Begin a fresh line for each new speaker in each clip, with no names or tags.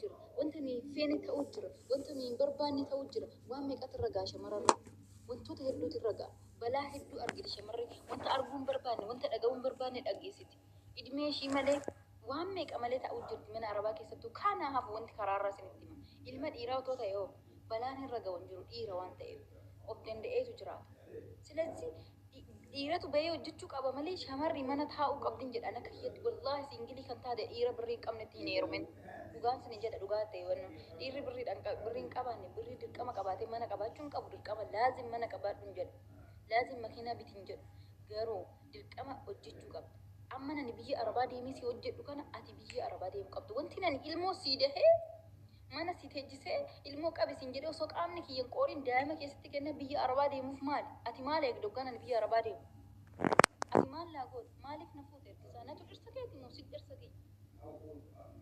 jira, wanta nuyi feene ta'uu jira, wanta nuyi hin barbaanne ta'uu jira. Waan meeqatu irra ga'a shamarran? Wantoota hedduutu irra ga'a. Balaa hedduu argiti shamarreen. Wanta arguu hin barbaanne, wanta dhaga'uu hin barbaanne dhageessiti. Idmee ishii malee waan meeqa malee ta'uu jirti mana arabaa keessattuu. Kanaaf wanti karaarraa isinitti hima. Ilma dhiiraa otoo ta'e hoo balaan irra ga'u hin jiru dhiira waan ta'eef of danda'eetu jiraata. Silazii dhiiratu bahee hojjechuu qaba malee shamarri mana taa'uu qabdin jedhan akka kiyyatti wallaahi singilii kan taate dhiira birrii hin qabnetti hin heerumin. Dhugaan sin jedha dhugaa ta'e wannu dhiirri birrii hin qabaanne birrii dirqama qabaatee mana qabaachuu hin qabu dirqama laazim mana qabaadhu hin jedhu laazim makiinaa biti hin jedhu garuu dirqama hojjechuu qabda. Amma nani biyya arabaa deemee si hojjedhu kana ati biyya arabaa deemu qabdu. Wanti nani ilmoo sii dahee mana si teejjisee ilmoo qabisin jedhee osoo qaamni kiyyan qooriin daa'ima keessatti kenna biyya arabaa deemuuf maali? Ati maal eegdu hoggaan ani biyya arabaa deemu? Ati maal laa gootu? Maaliif na fuute ergisaa? Natu dhirsa keeti moo si dhirsa keeti?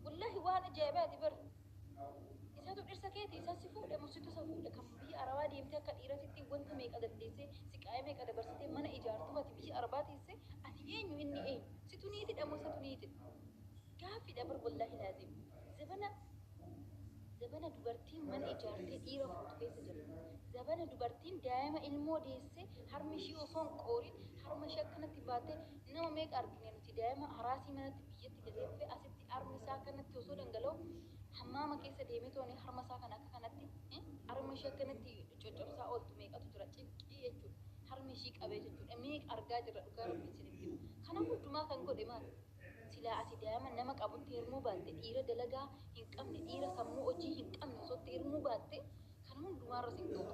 Wallahi waan ajaa'ibaati bar. Isaatu dhirsa keeti isaa si fuudhe moo situ isa fuudhe? Kan biyya arabaa deemtee akka dhiiratitti wanta meeqa dandeessee siqaa'ee meeqa dabarsitee mana ijaartuuf ati biyya arabaa teessee ati eenyu inni eenyu? Situ niitidha moo isatu niitidha? Gaaffiidha bar wallahi laazim. Zabana dubartiin mana ijaartee dhiira fuutu keessa jirti. Zabana dubartiin daa'ima ilmoo deessee harmi ishii osoo hin qoorin harma ishee akkanatti baatee nama meeqa argine nuti daa'ima haraasii manatti biyyatti gateeffee asitti harmi isaa akkanatti osoo dhangala'u hammaama keessa deemee tooni harma isaa kan akka kanatti harma ishee akkanatti coccobsaa ooltu meeqatu jira cinqii jechuudha. Harmi ishii qabee jechuudha. Meeqa argaa jirra dhugaa rabbi isinitti hima. Kana hundumaa kan godhe maali? Silaa ati daa'ima nama qabutti hirmuu baatte dhiira dalagaa hin qabne dhiira sammuu hojii hin qabne osootti hirmuu baatte kan hundumaarra sin ga'u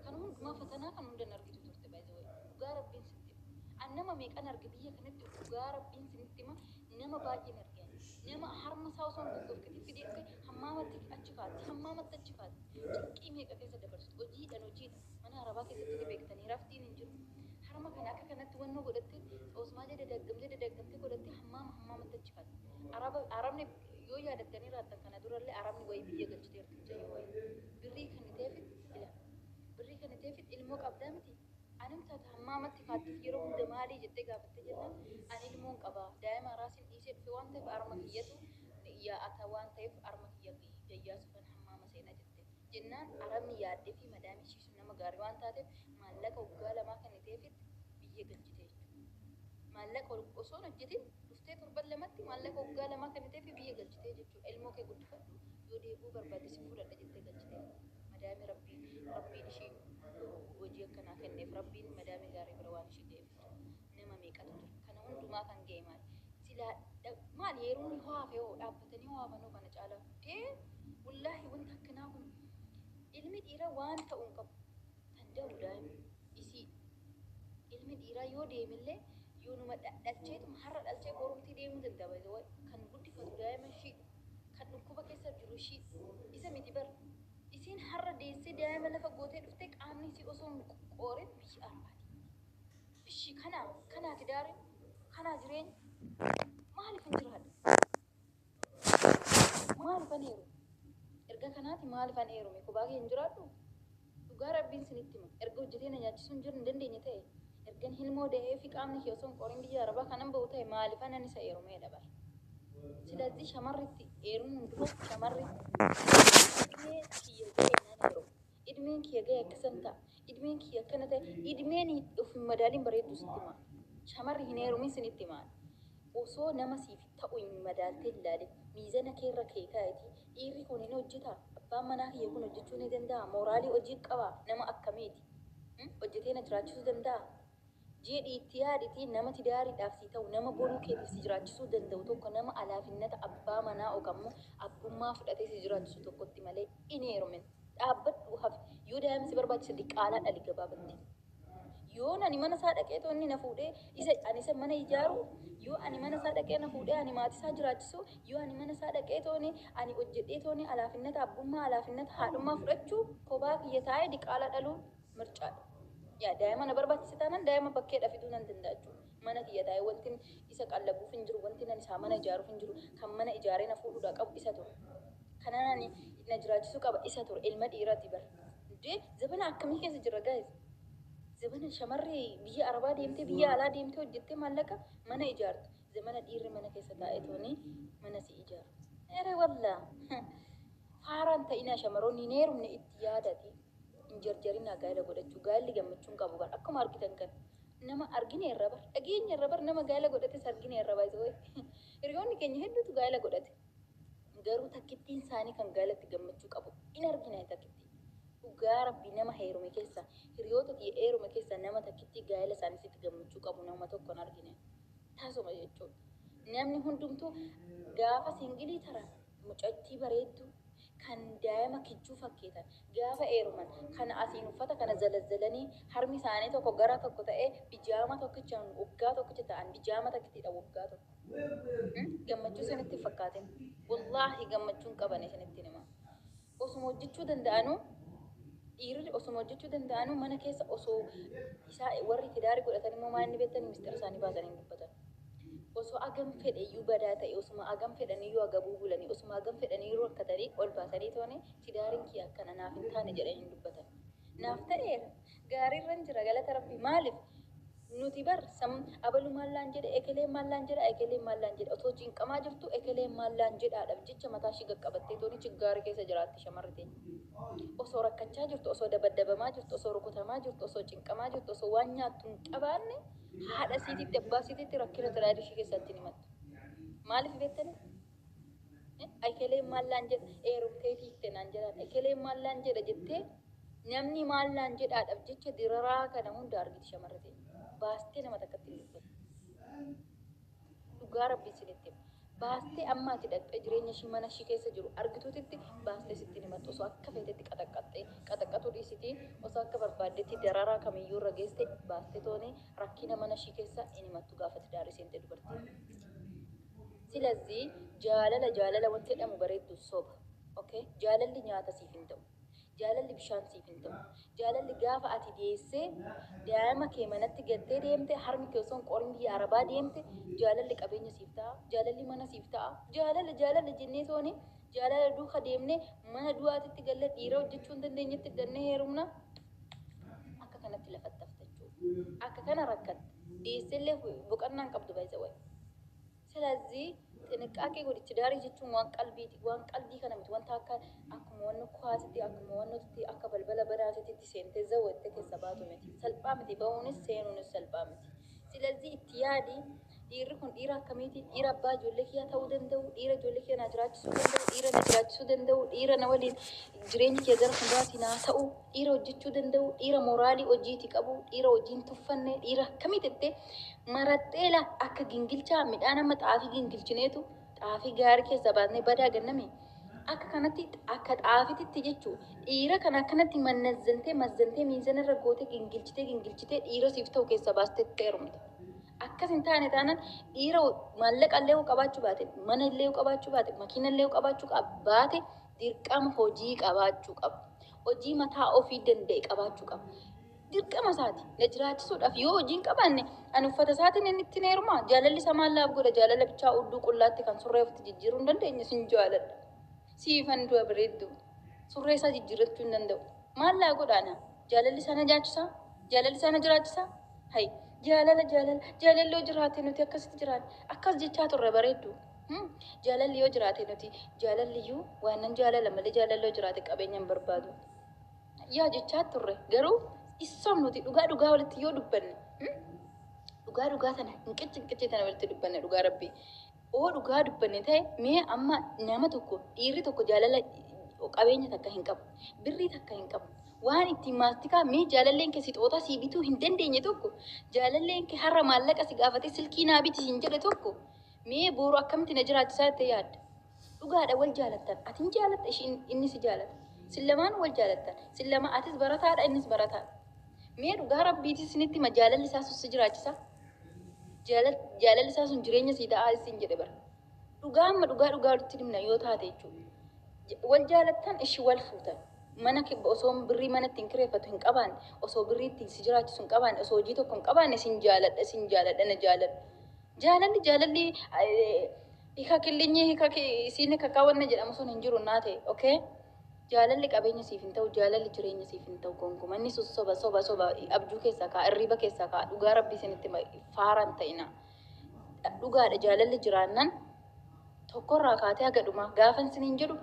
kan hundumaa fatanaa kan hundan argitu turte baay'ee dhugaa rabbiin sitti hima. An nama meeqan arge biyya kanatti dhugaa rabbiin sinitti hima nama baay'een arge nama harma isaa osoo hin goggogsine fideesse hammaamatti achi kaatti hammaamatti achi kaatti cinqii meeqa keessa dabarsitu hojiidhaan mana arabaa keessatti beektanii raftiin hin jiru. Harma kana akka kanatti wannoo godhatte osmaa dadaggamtee godhatte hammaamatti achi kaatti. Arabni yoo yaadattanii raattan kana durallee arabni wayii biyya galchitee argamcha yoo wayii birrii kan ta'eefit ilmoo qabdaa miti. Anim taata hammaamatti kaattiif yeroo hunda maalii jettee gaafattee jennaan ani ilmoon qaba daa'ima haraasiin dhiisee dhufe waan ta'eef arma kiyyatu yaa'ata waan ta'eef arma kiyya gayyaasuuf kan hammaama seena jette jennaan arabni yaaddee fi madaamishiisu nama gaarii waan taateef maallaqa waggaa lamaa kan ta'eefit biyya galchitee jechuudha. Maallaqa osoo hojjetin dhuftee torban lamatti maallaqa waggaa lamaa kan ta'eef biyya galchitee jechuudha. Ilmoo kee guddifadhu yoo deebuu barbaade si fuudhadha jettee galchitee madaami rabbiin ishii hojii akkanaa kenneef rabbiin madaami gaarii bira waan ishii deebistu nama meeqatu jira. Kana hundumaa kan ga'e maali? Silaa maal yeroonni haafe hoo dhaabbatanii haafanoo kana caalaa wallaahi wanta akkanaa kun ilmi dhiiraa waan ta'uun qabu danda'u daa'ima isii ilmi dhiiraa yoo deemillee yoo numa dhalcheetuma har'a dhalchee borumtii deemuu danda'a kan guddifatu daa'ima ishii kan dhukkuba keessa jiru ishii isa miti bar isiin har'a deessee daa'ima lafa gootee dhuftee qaamni isii osoo hin qoorin biyya arbaati. Ishii kanaati daariin kanaa jireenya maaliif hin jiraadha? Maaliif an heeru? Erga kanaati maaliif an heerume kophaa kee hin jiraadhu? Dhugaa rabbiin sinitti hima. Erga hojjetee na nyaachisuu hin dandeenye ta'e ergan ilmoo da'ee fi qaamni kee osoo hin qorin biyya arabaa kanan bahu ta'e maaliif anan isa heerumee dabar? Silazii shamarritti heerumuun dura shamarri idmeen kiyya ga'e akkasan ta'a. Idmeen kiyya akkana ta'e idmeen of hin madaaliin bareeddu sitti hima. Shamarri hin heerumin sinitti hima. Osoo nama siif ta'u hin madaaltee ilaale miizana keerra kee kaa'eeti dhiirri kun hin hojjeta. Abbaan manaa kiyya kun hojjechuu ni danda'a. Mooraalii hojii qaba nama akkamiiti? Hojjetee na jiraachisuu danda'a. Jedhii itti yaaditi nama tidaariidhaaf si ta'u nama boruu keetiif si jiraachisuu danda'u tokko nama alaafinnata abbaa manaa yookaan abbummaa fudhatee si jiraachisu tokkotti malee hin heerumin. Dhaabbadhu hafi yoo daa'imni si barbaachisa diqaalaa dhali gabaabatti. Yoo ani mana isaa dhaqee toonni na fuudhee ani isa mana ijaaru yoo ani mana isaa dhaqee na fuudhee ani maatii isaa jiraachisu yoo ani mana isaa dhaqee toonni ani hojjedhee toonni alaafinnata abbummaa alaafinnata haadhummaa fudhachuu kophaa kiyya taa'ee diqaalaa dhaluun mircaadha. Yaa daa'ima na barbaachisa taanaan daa'ima bakkee dhafiduu nan danda'a jechuudha. Mana kiyya taa'ee wanti isa qallabuuf hin jiru wanti nan isaa mana ijaaruuf hin jiru kan mana ijaaree na fuudhuudhaa qabu isa ture. Kanaan ani na jiraachisuu qaba isa ture ilma dhiiraatti bara. Zabana akkamii keessa jira gaa'is? Zabana shamarree biyya arabaa deemtee biyya alaa deemtee hojjettee maallaqa mana ijaartu. Zabana dhiirri mana keessa taa'ee tooni mana si ijaaru. Ere wallaa faaraan ta'inaa shamarroonni neerumne itti yaadate hin jarjarinaa gaa'ela godhachuu gaalli gammachuun qabu kan akkuma argitan kan nama argine irra bar dhageenya irra bar nama gaa'ela godhates argine irra baay'ee hiriyoonni keenya hedduutu gaa'ela godhate garuu takkittiin isaanii kan gaa'elatti gammachuu qabu in argina takkittii dhugaa rabbii nama heerume keessa hiriyoota heerume keessa nama takkittii gaa'ela isaaniitti gammachuu qabu nama tokkoon argine taasuma jechuudha namni hundumtuu gaafa singilii tara mucattii bareedduu kan daa'ima kichuu fakkeetan gaafa heeruman kan asiin uffata kana zalazzalanii harmi isaanii tokko gara tokko ta'ee bijaama tokkichaan waggaa tokkicha ta'an bijaama takkittiidha waggaa tokko gammachuu sanitti fakkaatin wallaahi gammachuun qaban isinitti nima osuma hojjechuu danda'anuu dhiirri osuma hojjechuu danda'anuu mana keessa osoo isaa warri tidaarii godhatan immoo maal ni beektanii mistira isaanii baasanii dubbatan osoo agam fedhe iyyuu badaa ta'e osuma agam fedhanii iyyuu agabuu bulanii osuma agam fedhanii iyyuu rakkatanii ol baasanii toone tidaariin kiyya akkana naaf hin taane jedhanii dubbatan naaf ta'eera gaariirran jira galata rabbii maaliif nuti bar abalu maallaan jedhe ekeleen maallaan jedha ekeleen maallaan jedha otoo cinqamaa jirtu ekeleen maallaan jedhaadhaaf jecha mataa ishii qaqqabattee tooni chiggaarii keessa jiraatti shamarri teenya osoo rakkachaa jirtu osoo dabaddabamaa jirtu osoo rukutamaa jirtu osoo cinqamaa jirtu osoo waan nyaattu hin qabaanne haadha siititti abbaa siititti rakkina tiraadii ishii keessatti ni himattu maaliif beektanii ekeleen maallaan jedha heerumtee hiitte naan jedhaan ekeleen maallaan jedha jettee namni maallaan jedhaadhaaf jecha diraraa kana hunda argiti shamarri teenya baastee nama takkatti hin dubbatu dhugaa rabbii isinitti baastee amma ati dhaqxee jireenya ishii mana ishii keessa jiru argituutitti baastee sitti himattu osoo akka feetetti qaxaqqatuu dhiisitii osoo akka barbaaddetti dararaa kamiyyuu irra geesse baastee toone rakkina mana ishii keessa hin himattu gaafa tidaarii seente dubartii silazii jaalala wanti jedhamu bareeddu soba okay jaalalli nyaata siif hin ta'u jaalalli bishaan siif hin ta'u jaalalli gaafa ati deessee daa'ima kee manatti gattee deemte harmi kee osoo qorin biyya arabaa deemte jaalalli qabeenya siif ta'a jaalalli mana siif ta'a jaalala jennee tooni jaalala duuka deemne mana du'aatitti galle dhiira hojjechuu hin dandeenyetti dannee heerumna akka kanatti lafatti haftachuudha akka kana rakkatte deessellee boqonnaan qabdu baay'isa wayi silazii ጥንቃቄ godhichi daarii jechuun waan qalbii kana miti wanta akkuma wanni kuwaasitti akkuma wannooti akka balbala baraatitti seentee zawwatte keessa baatu miti salphaa miti ba'uunis seenuunis salphaa miti silazii itti yaadi dhiirri kun dhiira akkamiiti dhiira abbaa ijoollee kiyyaa ta'uu danda'u dhiira ijoollee kiyyaa na jiraachisuu danda'u dhiira na jiraachisuu danda'u dhiira na waliin jireenya kee gara fuulduraatti naa ta'u dhiira hojjechuu danda'u dhiira mooraalii hojiiti qabu dhiira hojiin tuffanne dhiira akkamitti jettee maraxxeela akka gingilchaa midhaan amma xaafii gingilchineetu xaafii gaarii keessa baasnee badaa ganname akka kanatti akka xaafititti jechuu dhiira kana akkanatti mazzantee miizanarra gootee gingilchitee dhiira siif ta'u keessa baastee heerumta. Akkas hin taane taanaan dhiira maallaqa illee qabaachuu baate mana illee qabaachuu baate makiina illee qabaachuu baate dirqama hojii qabaachuu qaba hojii mataa ofii danda'e qabaachuu qaba dirqama isaati na jiraachisuudhaaf yoo hojiin qabaanne ani uffata isaatiin inni ittiin heerumaa jaalalli isaa maallaaf godha jaalala bichaa udduu qullaatti kan surree ofitti jijjiiruu hin dandeenye sin jaaladha siifan du'a bareeddu surree isaa jijjiirrachuu hin danda'u maallaa godhaana jaalalli isaa na jaachisaa jaalalli isaa na jiraachisaa hayi jaalalli yoo jiraate nuti akkasitti jiraan akkas jechaa turre bareeddu jaalalli yoo jiraate nuti jaalalliyyuu waan nan jaalala malee jaalalli yoo jiraate qabeenyaan barbaadu yaa jechaa turre garuu isaan nuti dhugaa walitti yoo dubbanne dhugaa tana hinqicci tana walitti dubbanne dhugaa rabbii oo dhugaa dubbanne ta'e mee amma nama tokko dhiirri tokko jaalala qabeenya takka hin qabu birrii takka hin qabu waan ittiin maastikaa mee jaalalleen kee sixootaa sii bituu hin dandeenye tokko jaalalleen kee har'a maallaqa si gaafatee silkii naa biti hin jedhe tokko mee boru akkamitti na jiraachisaa ta'e yaadda dhugaadha wal jaalattan atin jaalatta inni si jaalata sillamaan wal jaalattan sillama atis barataadha innis barataadha mee dhugaa rabbiitis sinitti ma jaalalli isaa sun si jiraachisa jaalalli isaa sun jireenya sii ta'aa isin jedhe bara dhugaa amma dhugaa walitti dhimna yoo taate jechuudha wal jaalattan ishi wal fuutan mana osoo birrii mana ittiin kireeffatu hin qabaanne osoo birrii ittiin si jiraachisu hin qabaanne osoo hojii tokko hin qabaanne sin jaaladha na jaalalli hiika qilleenyi hiika isiin kakaawwanna jedhamu sun hin jiru naa ta'e okay jaalalli qabeenya siif hin ta'u jaalalli jireenya siif hin ta'u gonkumanni soba abjuu keessaa kaa irriba keessaa kaa dhugaa rabbii isinitti faaraan ta'ina dhugaadha jaalalli jiraannan tokkorraa kaatee haga dhumaa gaafan siniin jedhu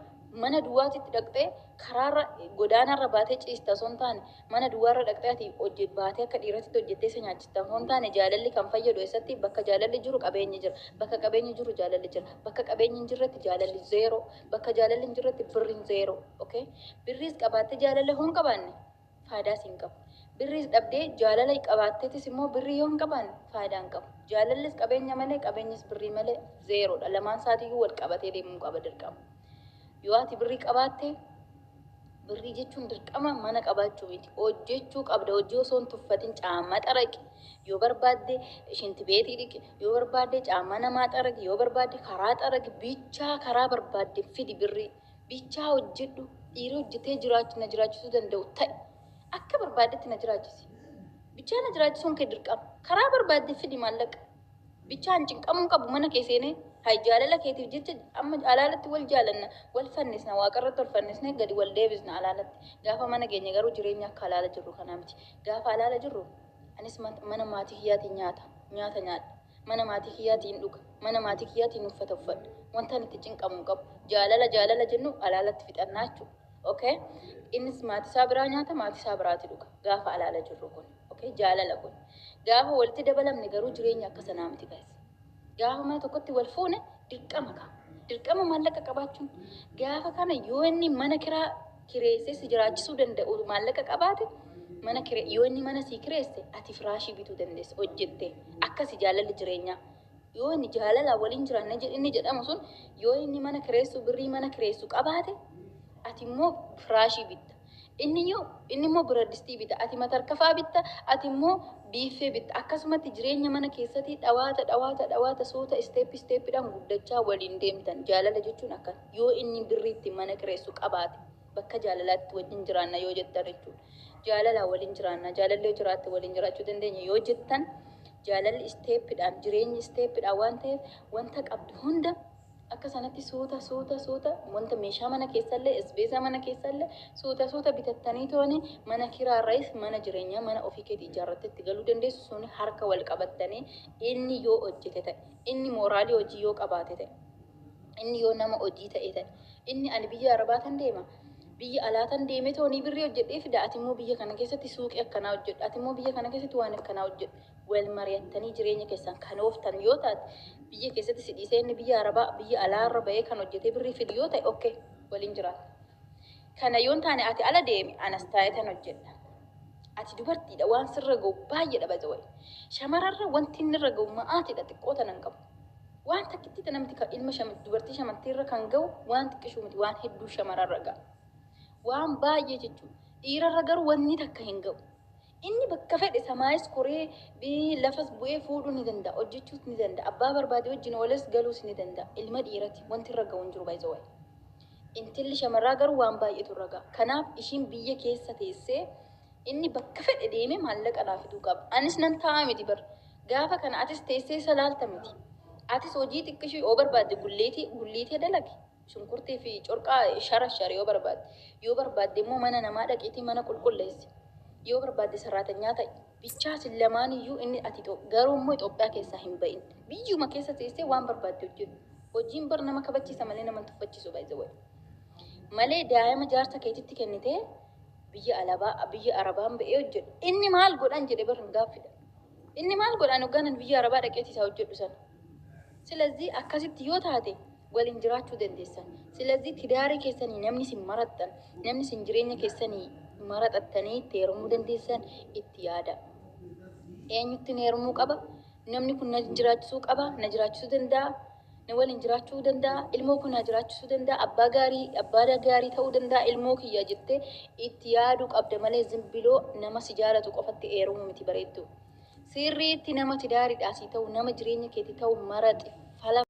mana duwwaatitti dhaqxee karaarra godaanarra baatee ciista osoo hin taane mana duwwaarra dhaqxee ati baatee akka dhiirratti hojjettee isa nyaachista osoo hin taane jaalalli kan fayyadu eessatti bakka jaalalli jiru qabeenyi jira bakka qabeenyi jiru jaalalli jira bakka qabeenyi hin jirretti jaalalli zeeroo bakka jaalalli hin jirretti birriin zeeroo okay birriis qabaattee jaalala hin qabaanne faayidaas hin qabu birriis dhabdee jaalala qabaatteetis immoo birrii yoo hin qabaanne faayidaa hin qabu jaalallis qabeenya malee qabeenyis birrii malee zeeroodha lamaan isaatiiyyuu wal qabatee deemuu qaba dirqama. Yoo ati birrii qabaatte birrii jechuun dirqama mana qabaachuu miti hojjechuu qabda hojii osoo hin tuffatin caammaa xaraqi yoo barbaadde shinti beetii dhiqi yoo barbaadde caammaa namaa xaraqi yoo barbaadde karaa xaraqi bichaa karaa barbaadde fidi birrii bichaa hojjedhu dhiirri hojjetee na jiraachisuu danda'u ta'e akka barbaaddetti na jiraachisi bichaa na jiraachisuun kee dirqama karaa barbaadde fidi maallaqa bichaan cinqamuu qabu mana kee seenee hay jaalala keetiif jecha amma alaalatti wal jaalanna wal fannisna waaqarratti wal fannisne gadi wal deebisna alaalatti gaafa mana keenya garuu jireenya akka alaala jirru kanaa miti gaafa alaala jirru anis mana maatii kiyyaatiin nyaadha mana maatii kiyyaatiin dhuga mana maatii kiyyaatiin uffata uffadha wanta itti cinqamuu qabu jaalala jennu alaalatti fixannaa jechuudha okay innis maatii isaa biraa nyaata maatii isaa biraatti dhuga gaafa alaala jirru kun okay jaalala kun gaafa walitti dabalamne garuu jireenya akka sanaa miti guys gaafa mana tokkotti wal fuune dirqama maallaqa qabaachuun gaafa kana yoo inni mana kiraa kireessee si jiraachisuu danda'u maallaqa qabaate yoo inni mana sii kireesse ati firaashii bituu dandeessa hojjettee akkasi jaalalli jireenyaa yoo inni jaalala waliin jiraanne inni jedhamu sun yoo inni mana kireessu birrii mana kireessu qabaate ati immoo firaashii bitta inni immoo biradistii bitta ati matarkafaa bitta ati immoo biiffee bitta akkasumatti jireenya mana keessatti dhawaata soota isteeppiidhaan guddachaa waliin deemtan jaalala jechuun akka yoo inni birriitti mana kireessu qabaate bakka jaalalaatti waliin jiraanna yoo jettan jechuudha jaalala waliin jiraanna jaalallee jiraatte waliin jiraachuu dandeenya yoo jettan jaalalli isteeppiidhaan jireenyi isteeppiidhaan waan ta'eef wanta qabdu hunda akka sanatti soota wanta meeshaa mana keessallee isbeesaa mana keessallee soota bitattanii tooni mana kiraarraayis mana jireenyaa mana ofii keetii ijaarrattee itti galuu dandeessu suni harka wal qabattanii inni yoo hojjete ta'e inni mooraalii hojii yoo qabaate ta'e inni yoo nama hojii ta'e ta'e inni ani biyya arabaatan deema biyya alaatan deeme toonii birrii hojjedhee fida ati immoo biyya kana keessatti suuqii akkanaa hojjedhu ati immoo biyya kana keessatti waan akkanaa hojjedhu wal mari'attanii jireenya keessan kan ooftan yoo taate biyya keessatti si dhiisee inni biyya arabaa biyya alaarra ba'ee kan hojjetee birrii fidu yoo ta'e okay waliin jiraata kana yoon taane ati ala deemi anas taayetan hojjedha ati dubartiidha waan sirra ga'u baay'eedha bazawai shamararra wanti inni irra ga'u ma'aatidha xiqqoo tanan qabu waan takkitti namti ilma dubartii shamartiirra kan ga'u waan xiqqishuu miti waan hedduu shamararra ga'a waan baay'ee jechuudha dhiirarra garuu wanni takka hin ga'u inni bakka fedhe samaayis koree lafas bu'ee fuudhuu ni danda'a hojjechuus ni danda'a abbaa barbaade wajjin wales galuus ni danda'a ilma dhiirati wanti irra ga'u hin jiru baay'ee intilli shamarraa garuu waan baay'eetu irra ga'a kanaaf ishiin biyya keessa teessee inni bakka fedhe deemee maallaqa laafiduu qaba anis nan ta'a miti bar gaafa kana atis teessee salaalta miti atis hojii xiqqishii yoo barbaadde gulleetee dalagi shunkurtii fi corqaa shara yoo barbaadde immoo mana namaa dhaqiitii mana qulqulleessi yoo barbaadde saraatanyaa ta'e bichaa sin lamaan iyyuu inni ati garuu immoo Itoophiyaa keessaa hin ba'in biyyuma keessa teessee waan barbaadde hojjetu hojiin bar nama kabachiisa malee nama tuffachiisu baay'ee malee daa'ima jaarsa keetitti kennitee biyya arabaan ba'ee hojjedhu inni maal godhan jedhe bar hin gaaffidha inni maal godhan hogganan biyya arabaa dhaqeetisaa hojjedhu sana silazii akkasitti yoo taate waliin jiraachuu dandeessan silazii tidaarii keessanii namni sin marattan namni sin jireenya keessanii maraxattanii itti heerumuu dandeessan itti yaada eenyutti heerumuu qaba namni kun na jiraachisuu qaba na jiraachisuu danda'a na waliin jiraachuu danda'a ilmoo kun na jiraachisuu danda'a abbaa gaarii ta'uu danda'a ilmoo kiyya jettee itti yaaduu qabda malee zimbiloo nama si jaalatu qofatti heerumuu miti bareeddu sirriitti nama tidaariidhaasii ta'u nama jireenya keetii ta'u maraxi